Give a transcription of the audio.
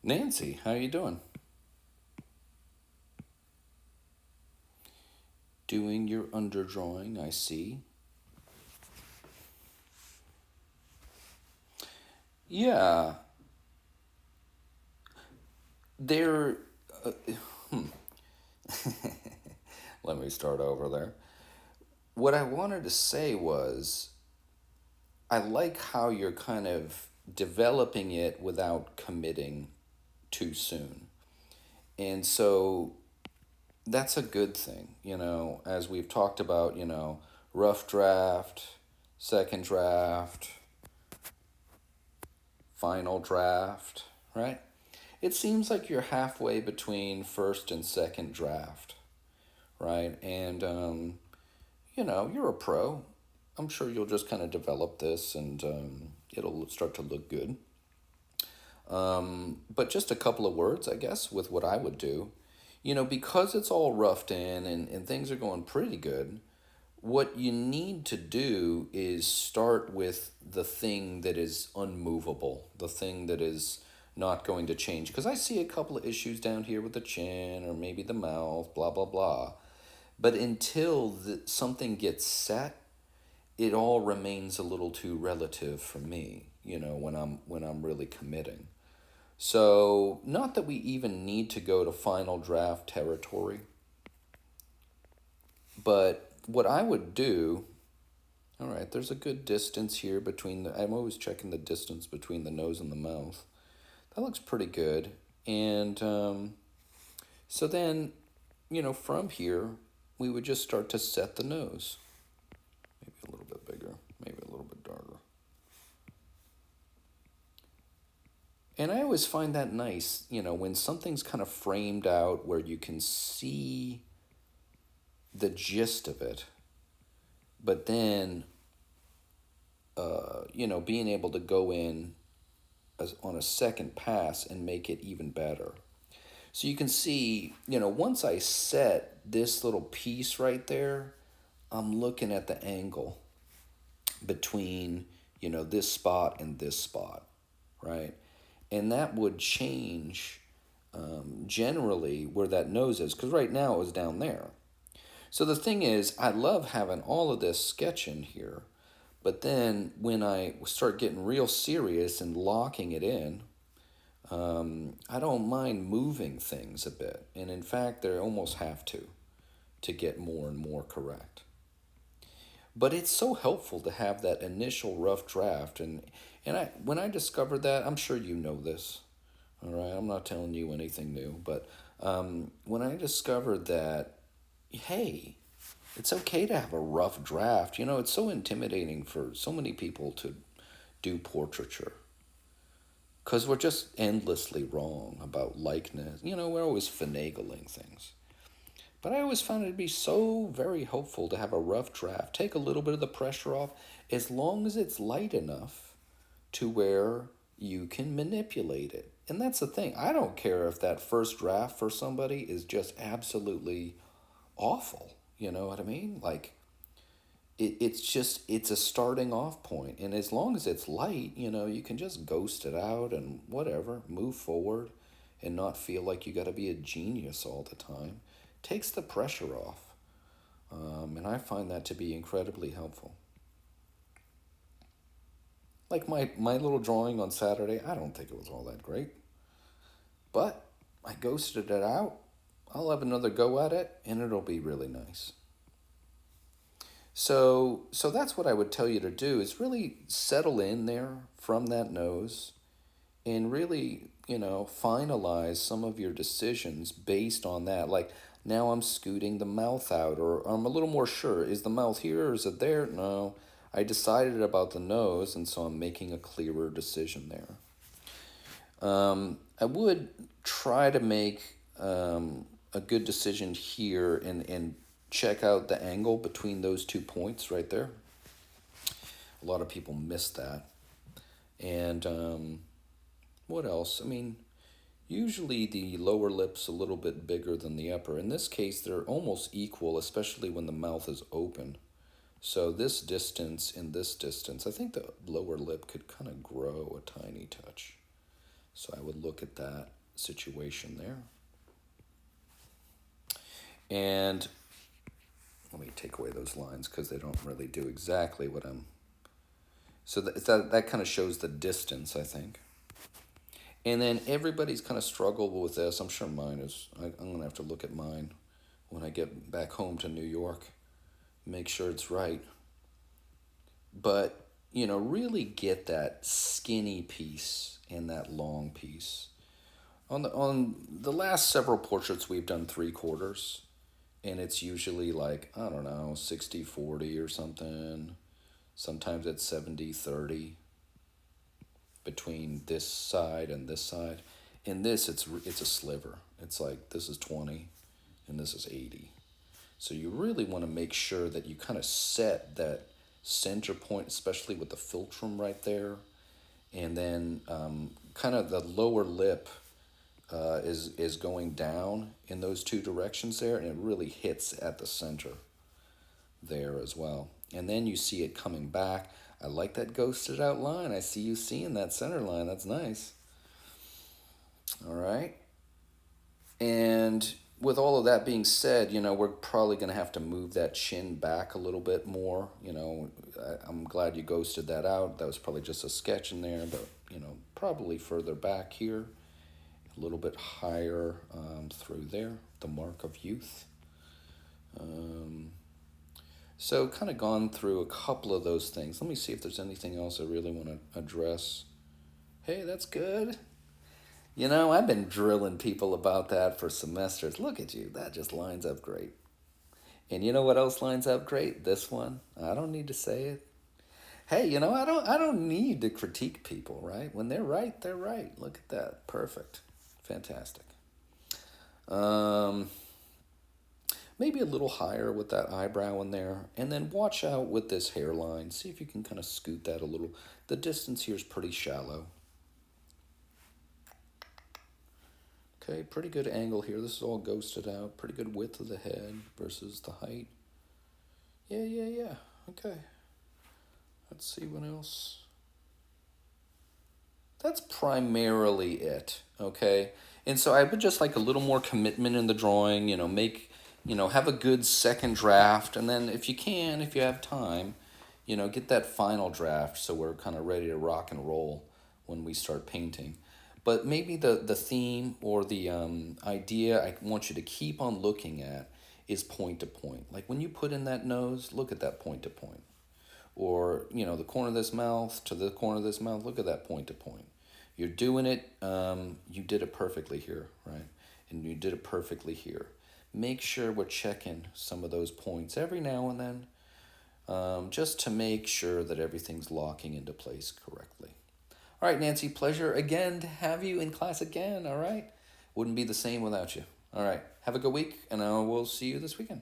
Nancy, how you doing? Doing your underdrawing, I see. Yeah, there. Uh, hmm. Let me start over there. What I wanted to say was, I like how you're kind of developing it without committing too soon. And so that's a good thing, as we've talked about, rough draft, second draft, final draft, right? It seems like you're halfway between first and second draft, right? And, you're a pro. I'm sure you'll just kind of develop this and it'll start to look good. But just a couple of words, I guess, with what I would do. Because it's all roughed in and things are going pretty good, what you need to do is start with the thing that is unmovable, the thing that is not going to change. Because I see a couple of issues down here with the chin or maybe the mouth, blah, blah, blah. But until something gets set, it all remains a little too relative for me, when I'm really committing. So, not that we even need to go to final draft territory, but what I would do, all right, there's a good distance here between I'm always checking the distance between the nose and the mouth. That looks pretty good. And so then, from here, we would just start to set the nose. Maybe a little bit bigger, maybe a little bit darker. And I always find that nice, when something's kind of framed out where you can see the gist of it, but then, being able to go in on a second pass and make it even better. So you can see, once I set this little piece right there, I'm looking at the angle between, this spot and this spot, right? And that would change generally where that nose is, because right now it was down there. So the thing is, I love having all of this sketch in here, but then when I start getting real serious and locking it in, I don't mind moving things a bit. And in fact, they almost have to get more and more correct. But it's so helpful to have that initial rough draft. And when I discovered that, I'm sure you know this. All right, I'm not telling you anything new. But when I discovered that, hey, it's okay to have a rough draft. It's so intimidating for so many people to do portraiture because we're just endlessly wrong about likeness. We're always finagling things. But I always found it to be so very helpful to have a rough draft. Take a little bit of the pressure off as long as it's light enough to where you can manipulate it. And that's the thing. I don't care if that first draft for somebody is just absolutely awful. You know what I mean? Like, it's a starting off point, and as long as it's light, you can just ghost it out and whatever, move forward, and not feel like you got to be a genius all the time. Takes the pressure off, and I find that to be incredibly helpful. Like my little drawing on Saturday, I don't think it was all that great, but I ghosted it out. I'll have another go at it, and it'll be really nice. So that's what I would tell you to do is really settle in there from that nose and really, finalize some of your decisions based on that. Like now I'm scooting the mouth out or I'm a little more sure. Is the mouth here or is it there? No. I decided about the nose and so I'm making a clearer decision there. I would try to make a good decision here and check out the angle between those 2 points right there. A lot of people miss that. And what else? I mean, usually the lower lip's a little bit bigger than the upper. In this case, they're almost equal, especially when the mouth is open. So this distance and this distance, I think the lower lip could kind of grow a tiny touch. So I would look at that situation there. And let me take away those lines because they don't really do exactly what I'm... So that kind of shows the distance, I think. And then everybody's kind of struggled with this. I'm sure mine is. I'm going to have to look at mine when I get back home to New York. Make sure it's right. But, you know, really get that skinny piece and that long piece. On the last several portraits, we've done 3/4. And it's usually like, I don't know, 60-40 or something. Sometimes it's 70-30 between this side and this side. In this, it's a sliver. It's like this is 20 and this is 80. So you really want to make sure that you kind of set that center point, especially with the philtrum right there. And then kind of the lower lip is going down in those two directions there, and it really hits at the center there as well. And then you see it coming back. I like that ghosted out line. I see you seeing that center line. That's nice. All right. And with all of that being said, you know, we're probably going to have to move that chin back a little bit more. You know, I'm glad you ghosted that out. That was probably just a sketch in there, but, you know, probably further back here. A little bit higher through there, the mark of youth. So kind of gone through a couple of those things. Let me see if there's anything else I really want to address. Hey, that's good. You know, I've been drilling people about that for semesters. Look at you. That just lines up great. And you know what else lines up great? This one. I don't need to say it. Hey, you know, I don't need to critique people, right? When they're right, they're right. Look at that. Perfect. Fantastic. Maybe a little higher with that eyebrow in there. And then watch out with this hairline. See if you can kind of scoot that a little. The distance here is pretty shallow. Okay, pretty good angle here. This is all ghosted out. Pretty good width of the head versus the height. Yeah. Okay. Let's see what else. That's primarily it, okay? And so I would just like a little more commitment in the drawing, you know, have a good second draft. And then if you have time, you know, get that final draft so we're kind of ready to rock and roll when we start painting. But maybe the theme or the idea I want you to keep on looking at is point to point. Like when you put in that nose, look at that point to point. Or, you know, the corner of this mouth to the corner of this mouth, look at that point to point. You're doing it, you did it perfectly here, right? And you did it perfectly here. Make sure we're checking some of those points every now and then, just to make sure that everything's locking into place correctly. All right, Nancy, pleasure again to have you in class again, all right? Wouldn't be the same without you. All right, have a good week, and I will see you this weekend.